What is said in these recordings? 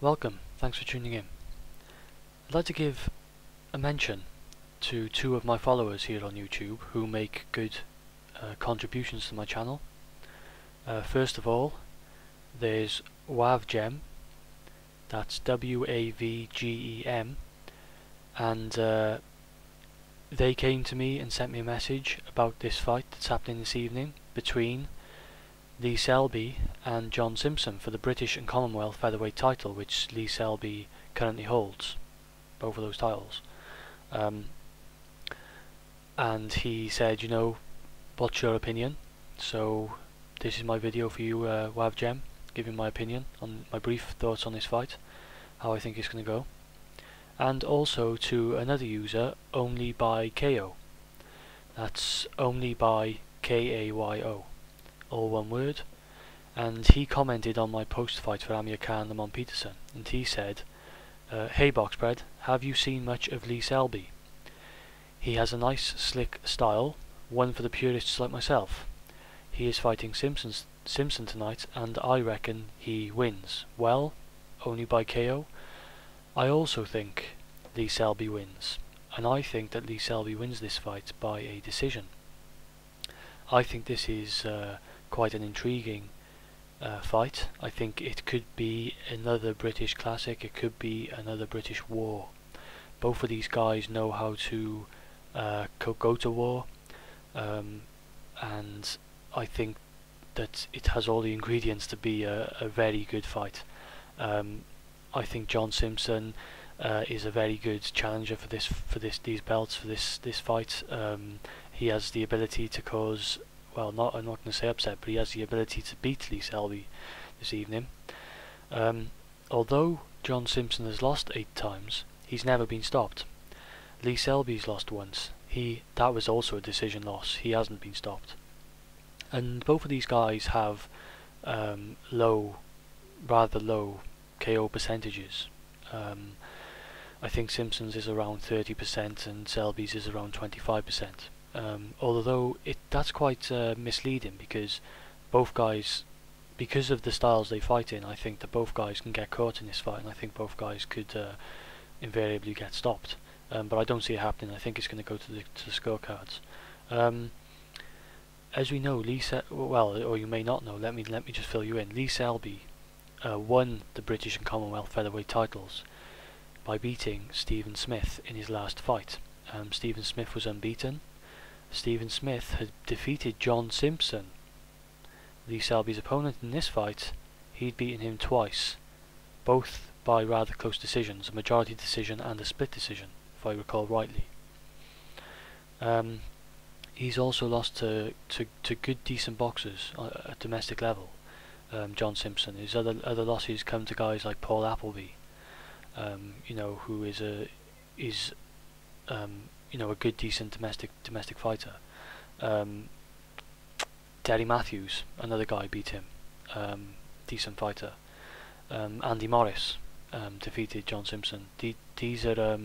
Welcome, thanks for tuning in. I'd like to give a mention to two of my followers here on YouTube who make good contributions to my channel. First of all, there's Wavgem, that's WAVGEM, and they came to me and sent me a message about this fight that's happening this evening between Lee Selby and John Simpson for the British and Commonwealth featherweight title, which Lee Selby currently holds, both of those titles. And he said, what's your opinion? So this is my video for you, Wavgem, giving my opinion on my brief thoughts on this fight, how I think it's going to go. And also to another user, Only by KO. That's Only by KAYO, all one word. And he commented on my post-fight for Amir Khan and Lamont Peterson, and he said, "Hey Boxbread, have you seen much of Lee Selby? He has a nice slick style, one for the purists like myself. He is fighting Simpson tonight, and I reckon he wins. Well, Only by KO. I also think Lee Selby wins, and I think that Lee Selby wins this fight by a decision. I think this is quite an intriguing fight. I think it could be another British classic, it could be another British war. Both of these guys know how to go to war, and I think that it has all the ingredients to be a very good fight. I think John Simpson is a very good challenger for these belts, for this fight. He has the ability to cause, well, I'm not going to say upset, but he has the ability to beat Lee Selby this evening. Although John Simpson has lost 8 times, he's never been stopped. Lee Selby's lost once. That was also a decision loss. He hasn't been stopped. And both of these guys have rather low KO percentages. I think Simpson's is around 30% and Selby's is around 25%. Although that's quite misleading, because both guys, because of the styles they fight in, I think that both guys can get caught in this fight, and I think both guys could invariably get stopped. But I don't see it happening. I think it's going to go to the scorecards. As we know, or you may not know, let me just fill you in. Lee Selby won the British and Commonwealth featherweight titles by beating Stephen Smith in his last fight. Stephen Smith was unbeaten. Stephen Smith had defeated John Simpson, Lee Selby's opponent, in this fight. He'd beaten him twice, both by rather close decisions, a majority decision and a split decision, if I recall rightly. He's also lost to good, decent boxers at domestic level. John Simpson. His other losses come to guys like Paul Appleby, who is a good, decent domestic fighter. Derry Matthews, another guy, beat him, decent fighter. Andy Morris defeated John Simpson. These are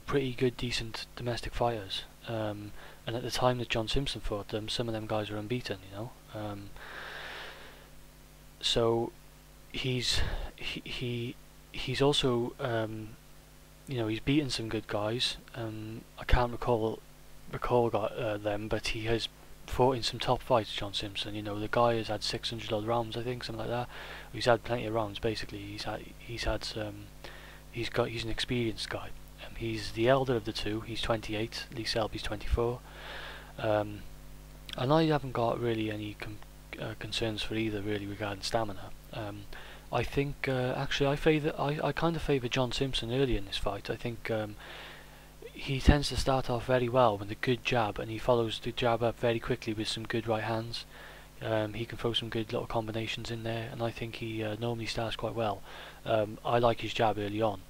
pretty good, decent domestic fighters. And at the time that John Simpson fought them, some of them guys were unbeaten. So he's also he's beaten some good guys. I can't recall them, but he has fought in some top fights, John Simpson. The guy has had 600 odd rounds, I think, something like that. He's had plenty of rounds. Basically, he's an experienced guy. He's the elder of the two. He's 28. Lee Selby's 24. And I haven't got really any concerns for either, really, regarding stamina. I think actually I kind of favour John Simpson early in this fight. I think he tends to start off very well with a good jab, and he follows the jab up very quickly with some good right hands. He can throw some good little combinations in there, and I think he normally starts quite well. I like his jab early on.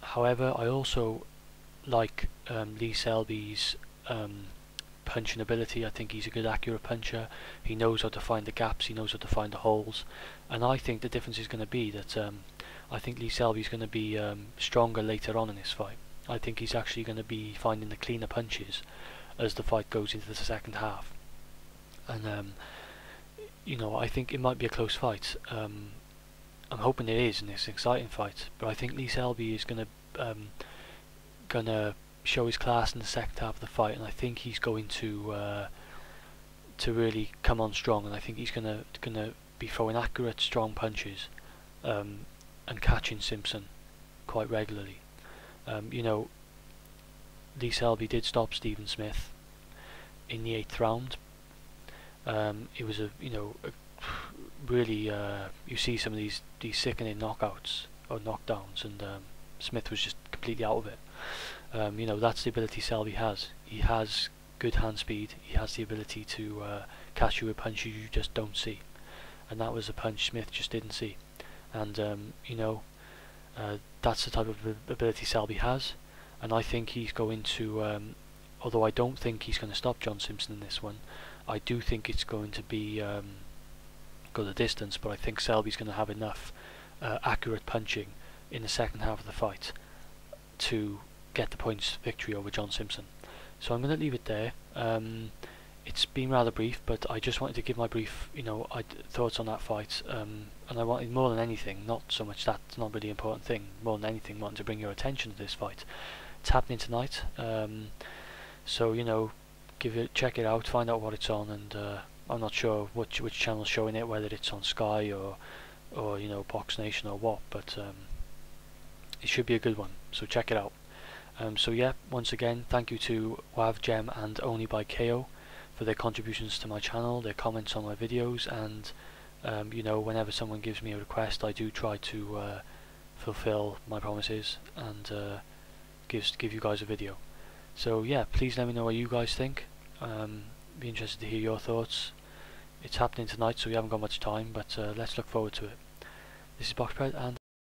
However, I also like Lee Selby's punching ability. I think he's a good, accurate puncher. He knows how to find the gaps, he knows how to find the holes, and I think the difference is going to be that I think Lee Selby's going to be stronger later on in this fight. I think he's actually going to be finding the cleaner punches as the fight goes into the second half. And I think it might be a close fight. I'm hoping it is in this exciting fight. But I think Lee Selby is gonna show his class in the second half of the fight, and I think he's going to really come on strong, and I think he's gonna be throwing accurate, strong punches, and catching Simpson quite regularly. You know, Lee Selby did stop Stephen Smith in the 8th round. It was a really you see some of these sickening knockouts or knockdowns, and Smith was just completely out of it. You know, that's the ability Selby has. He has good hand speed. He has the ability to catch you with punches you just don't see, and that was a punch Smith just didn't see. And you know, that's the type of ability Selby has, and I think he's going to. Although I don't think he's going to stop John Simpson in this one, I do think it's going to be go the distance. But I think Selby's going to have enough accurate punching in the second half of the fight to get the points victory over John Simpson. So I'm going to leave it there. It's been rather brief, but I just wanted to give my brief, thoughts on that fight. And I wanted, more than anything, not so much that's not really important thing, more than anything, wanting to bring your attention to this fight. It's happening tonight. So check it out, find out what it's on, and I'm not sure which channel's showing it, whether it's on Sky or Box Nation or what, but it should be a good one. So check it out. So yeah, once again, thank you to Wav, Gem, and Only by KO for their contributions to my channel, their comments on my videos, and whenever someone gives me a request, I do try to fulfill my promises and give you guys a video. So yeah, please let me know what you guys think. Be interested to hear your thoughts. It's happening tonight, so we haven't got much time, but let's look forward to it. This is Boxbread, and